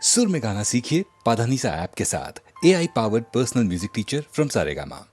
सुर में गाना सीखिए पाधानीसा ऐप के साथ। AI powered personal music teacher from Saregama.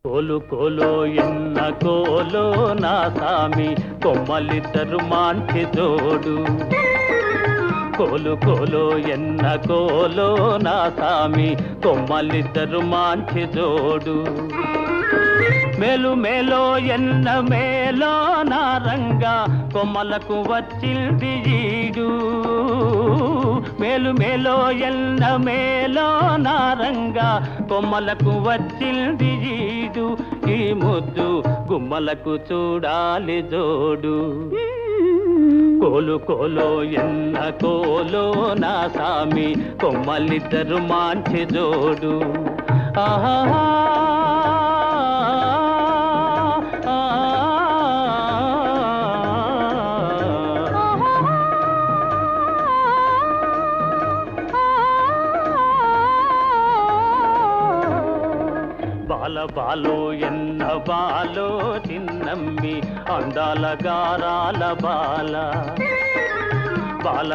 కోలు కోలో ఎన్న కోలో నా సామి కొమ్మలిద్దరు మాంటి జోడు. కోలు కోలో ఎన్న కోలో నా సామి కొమ్మలిద్దరు మాంటి జోడు. మేలు మేలో ఎన్న మేలో నా రంగా కొమ్మలకు వచ్చింది ఈడు. మేలు మేలో ఎన్న మేలో నా రంగా కొమ్మలకు వచ్చింది ఈడు. ఈ ముద్దు గుమ్మలకు చూడాలి జోడు. కోలు కోలో ఎన్న కోలో నా సామి కొమ్మలిద్దరు మాంచి జోడు. ఆహా బాలో ఎన్న బాలో చిన్నమ్మి అందాల గారాల బాల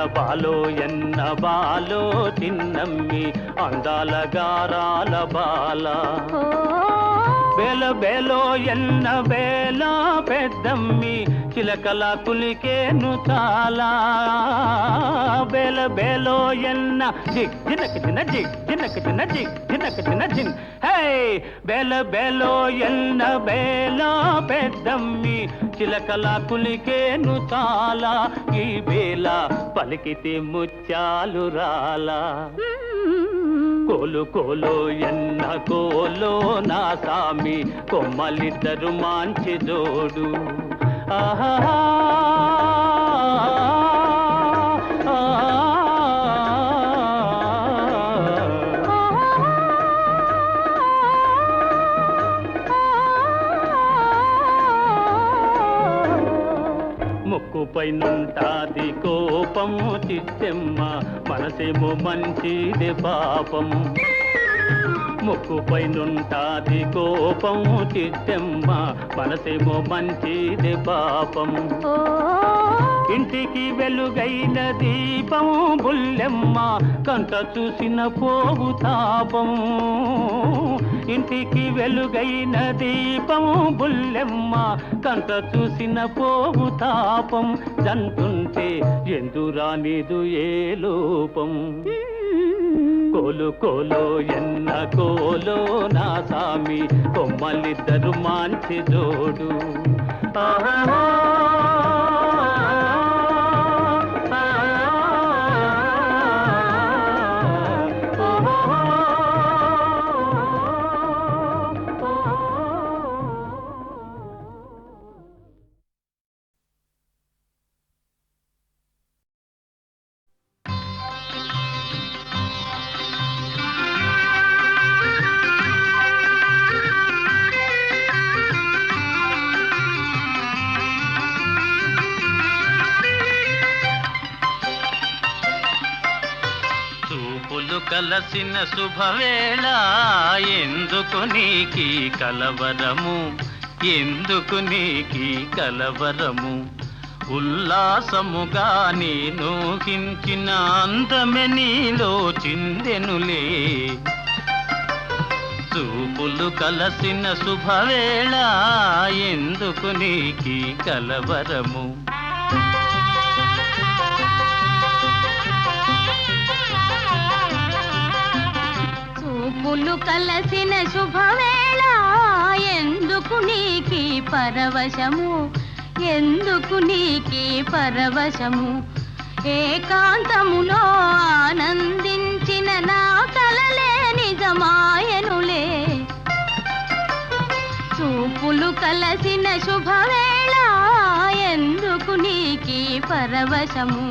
బాలో ఎన్న బాలో చిన్నమ్మి అందాల గారాల బాల బేలో ఎన్న బేల పెద్దమ్మి చిలకల కులికేను చాలా బేలో ఎన్న జిగ్ జినక చిన్న జిగ్ జినక చిన్న జిగ్ జినక చిన్న జిన్ హే బేలో ఎన్న బేల పెద్దమ్మి చిలకల కులికేను చాలా ఈ బేల పలికితే ముత్యాలు రాలా కోలు ఎన్న కోలో నా సామి కొమ్మలిద్దరు మంచి జోడు ఆహా ముక్కుపై నుంటాది కోపము చిత్తెమ్మ మనసేమో మంచిది పాపం ముక్కుపై నుంటాది కోపము చిత్తెమ్మ మనసేమో మంచిది పాపం ఇంటికి వెలుగైన దీపం బుల్లెమ్మ కంట చూసిన పోవు తాపం ఇంటికి వెలుగైన దీపం బుల్లెమ్మ కంట చూసిన పోవు తాపం జంటుంటే ఎందురానిదు ఏ లోపం కోలో ఎన్న కోలో నా సామి కొమ్మలిద్దరు మంచి జోడు ఆహా కలసిన శుభవేళ ఎందుకు నీకి కలవరము ఎందుకు నీకి కలవరము ఉల్లాసముగా నేను హించిన అందమె నీలో చిందెనులే చూపులు కలసిన శుభవేళ ఎందుకు నీకి కలవరము చూపులు కలసిన శుభవేళ ఎందుకు నీకి పరవశము ఎందుకు నీకి పరవశము ఏకాంతములో ఆనందించిన నా కలలే నిజమాయనులే చూపులు కలసిన శుభవేళ ఎందుకు నీకి పరవశము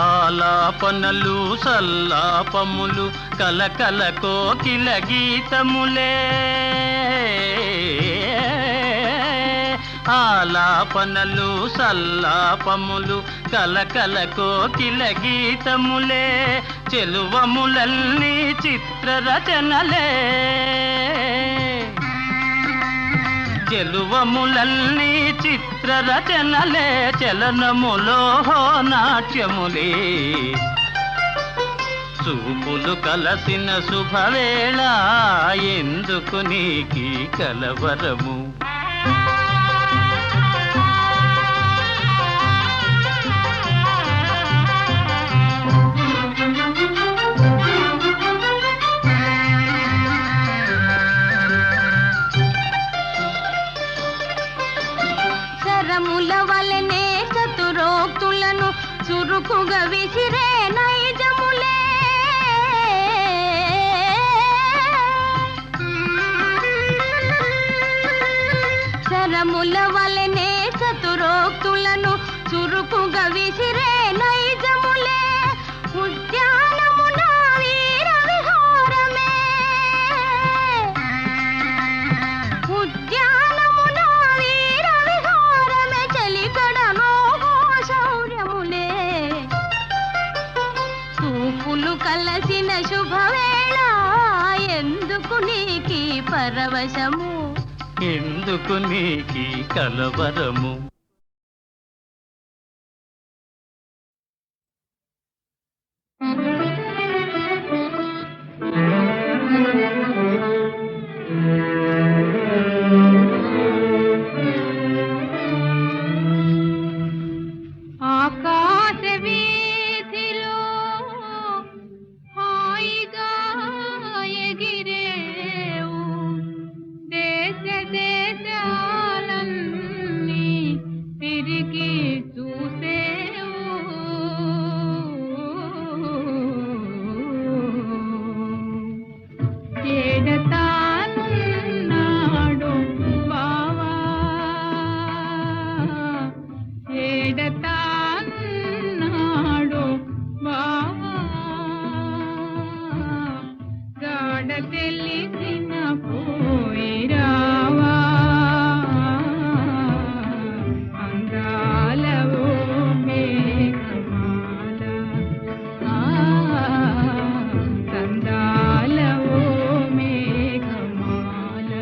ఆలాపనలు సల్లాపములు కలకల కోకిల గీతములే ఆలాపనలు సల్లాపములు కలకల కోకిల గీతములే చెలువములన్నీ చిత్రరచనలే చెలువములన్నీ చిత్రరచనలే చలనములో నాట్యములే చూపులు కలసిన శుభవేళ ఎందుకు నీకి కలవరము శరముల వలనే చతురోక్తులను చురుకుగా విసిరే నైజములే శరముల వలనే చతురోక్తులను చురుకుగా విసిరే నైజములే ఉద్యానమున వీర విహారమే కనులు కలసిన శుభవేళ ఎందుకు నీకీ పరవశము ఎందుకు నీకీ కలవరము ఆకాశ వీధిలో హాయిగా ఎగిరేవు దేశ దేశాలన్నీ తిరిగి చూసేవు ఏడతానున్నాడు బావా ఏడతానున్నాడు బావా గాఢ తెలిసిన పోయిరావా అందాలవో మేఘమాల సందాలవో మేఘమాల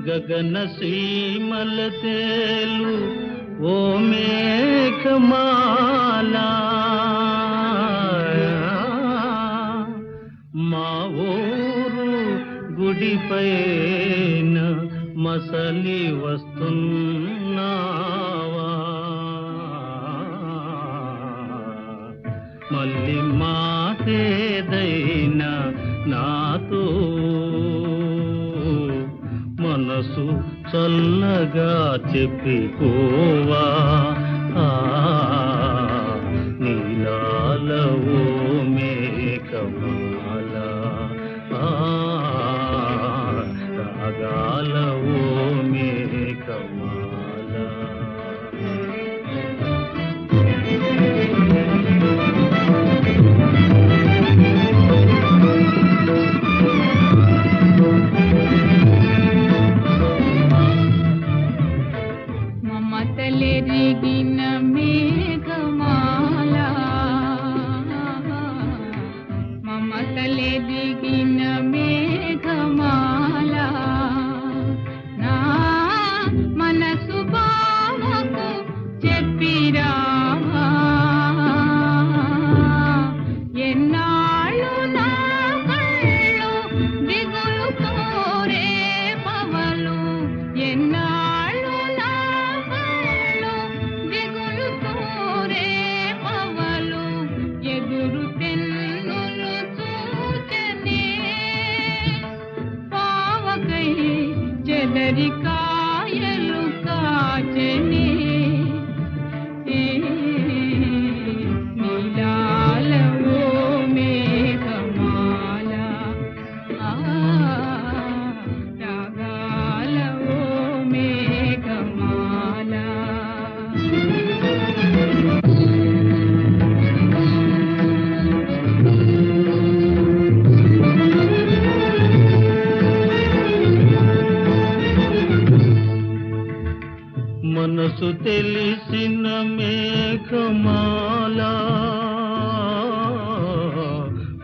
గగన సీమల తేలు ఓ మేఘమాల మా ఊరు గుడిపైన మసలి వస్తున్నావా మళ్ళీ మాటేదైనా నాతో మనసు చల్లగా చెప్పిపోవా నీలాలవో మేఘమాల రాగాలవో మేఘమాల మమతలెరిగిన మేఘమాల మమతలెరిగిన మేఘమాల నా మనసు బావకు చెప్పిరావా ఎన్నాళ్ళు నా కళ్ళు దిగులుతో రేపవలు ఎన్నాళ్ళు నా కళ్ళు దిగులుతో రేపవలు ఎదురు తెన్నులు చూచనే పావకై చెదరి కాయలు కాచనే నీలాలవో మేఘమాల రాగాలవో మేఘమాల మనసు తెలిసిన మేఘమాల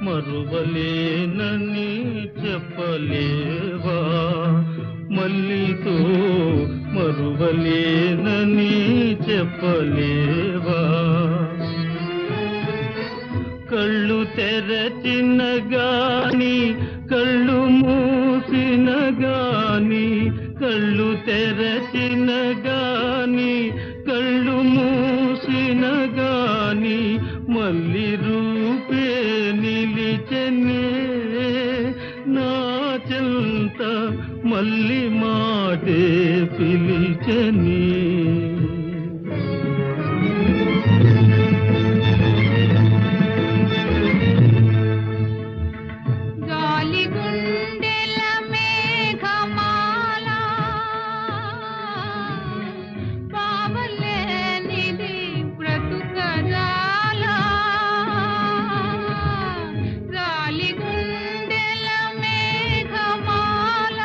మరువలేనని చెప్పలేవా మల్లితో మరువలేనని చెప్పలేవా కళ్ళు తెరచిన గాని కళ్ళు మూసిన గాని కళ్ళు తెరచిన గాని కళ్ళు మూసిన గాని మళ్ళీ రూపే నిలిచనే నా చెంత మళ్ళీ మాటే పిలిచని గాలి గుండెల మేఘమాల పావలేనిది బ్రతుకరాల గాలి గుండెల మేఘమాల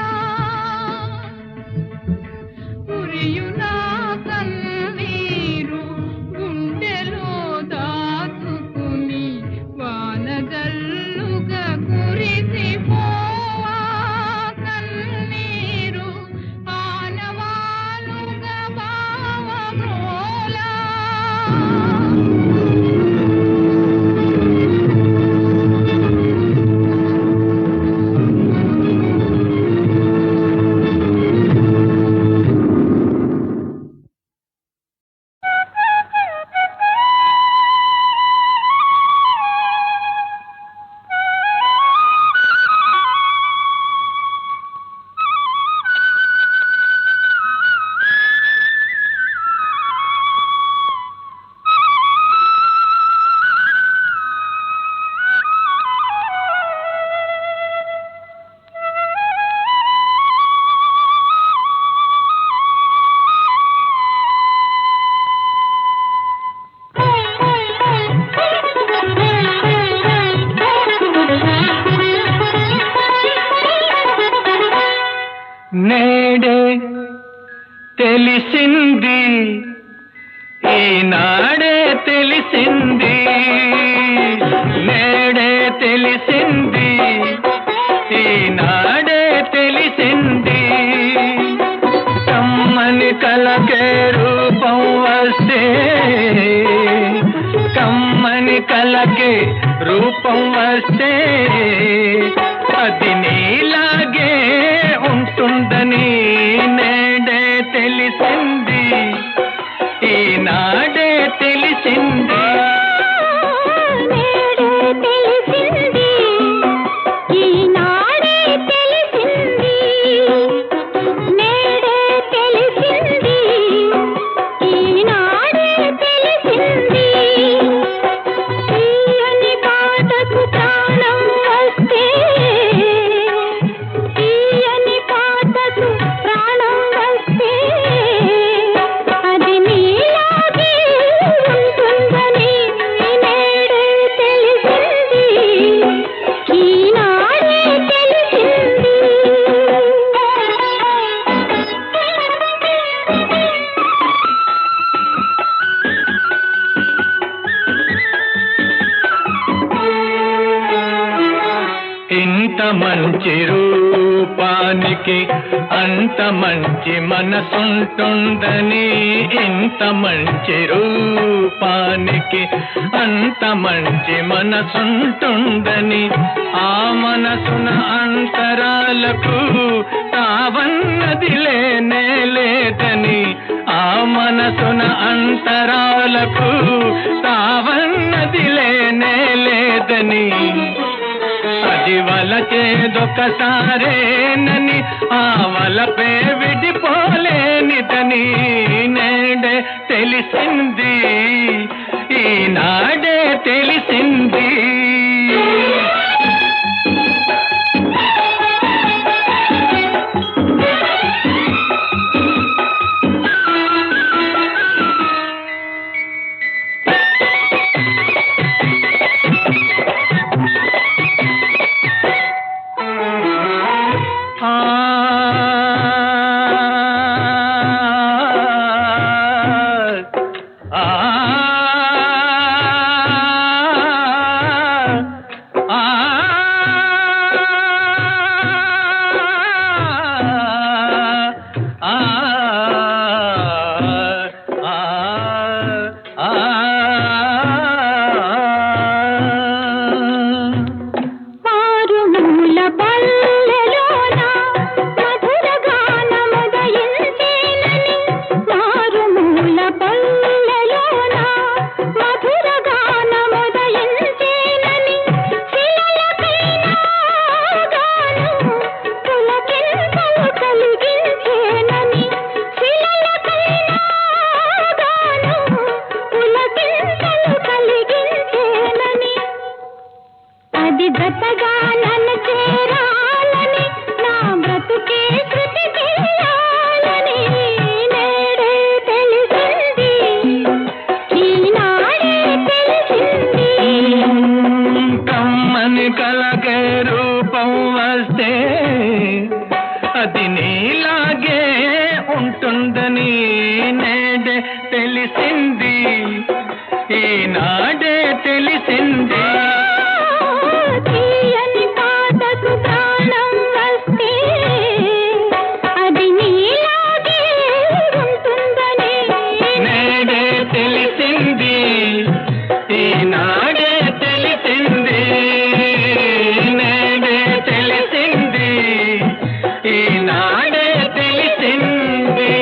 నేడే తెలిసింది, ఈనాడే తెలిసింది, నేడే తెలిసింది, ఈనాడే తెలిసింది. కమ్మని కలకే రూపం వస్తే, కమ్మని కలకే రూపం వస్తే అది నీలాగే ఉంటుందని నేడే తెలిసింది, ఈనాడే తెలిసింది. ఇంత మంచి రూపానికి అంత మంచి మనసుంటుందని, ఇంత మంచి రూపానికి అంత మంచి మనసుంటుందని, ఆ మనసున అంతరాలకు తావన్నది లేనే లేదని, ఆ మనసున అంతరాలకు తావన్నది లేనే లేదని, అది వలచేదొకసారేనని ఆ వలపే విడిపోలేనిదని నేడే తెలిసింది, ఈనాడే తెలిసింది. కలకే రూపం వస్తే అది నీలాగే ఉంటుందని నేడే తెలిసింది, ఈనాడే తెలిసింది. నేడే తెలిసింది, ఈనాడే తెలిసింది, నేడే తెలిసింది, ఈనాడే తెలిసింది.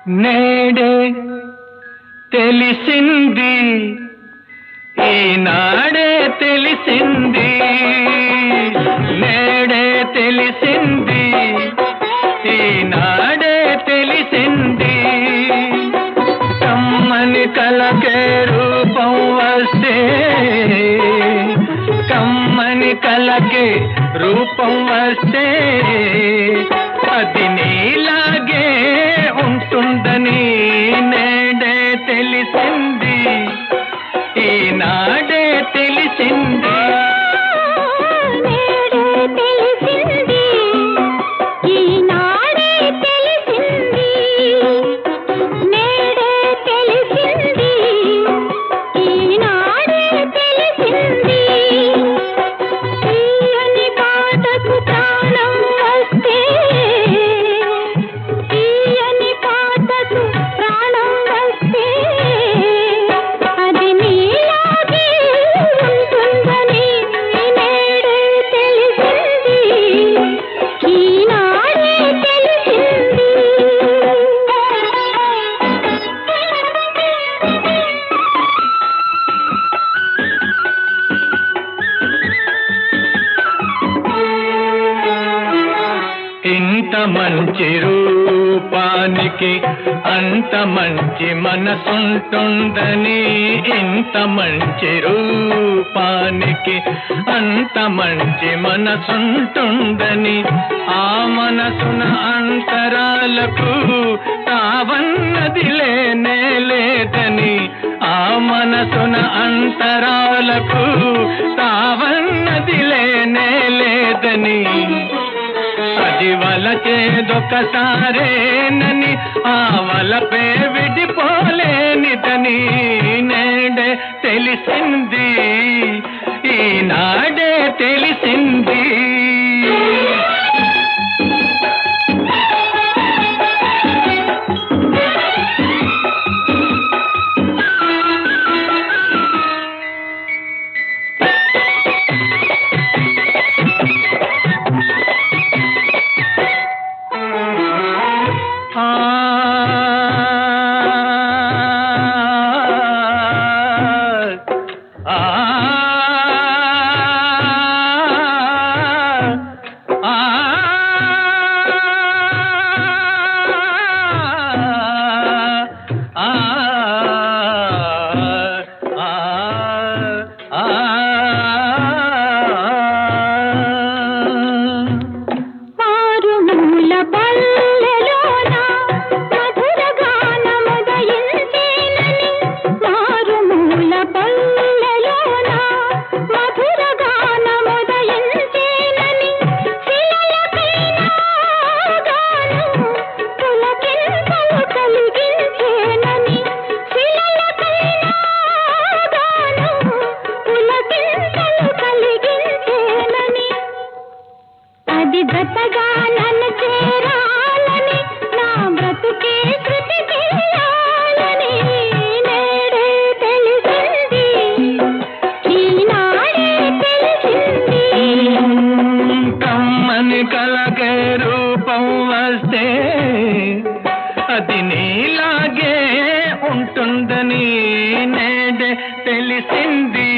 నేడే తెలిసింది, ఈనాడే తెలిసింది, నేడే తెలిసింది, ఈనాడే తెలిసింది. కమ్మని కలకే రూపం వస్తే, కమ్మని కలకే రూపం వస్తే అది నీలాగే ఉంటుందని నేడే తెలిసింది, ఈనాడే తెలిసింది. ఇంత మంచి రూపానికి అంత మంచి మనసుంటుందని, ఇంత మంచి రూపానికి అంత మంచి మనసుంటుందని, ఆ మనసున అంతరాలకు తావన్నది లేనే లేదని, ఆ మనసున అంతరాలకు తావన్నది లేనే లేదని, అది వలచేదొకసారేనని ఆ వలపే విడిపోలేనిదని నేడే తెలిసింది, ఈనాడే తెలిసింది. బ్రతగా నన్ను చేరాలని, నా బ్రతుకే శృతి చేయాలని నేడే తెలిసింది, ఈనాడే తెలిసింది. కమ్మని కలకే రూపం వస్తే అది నీలాగే ఉంటుందని నేడే తెలిసింది,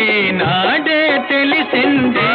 ఈనాడే తెలిసింది.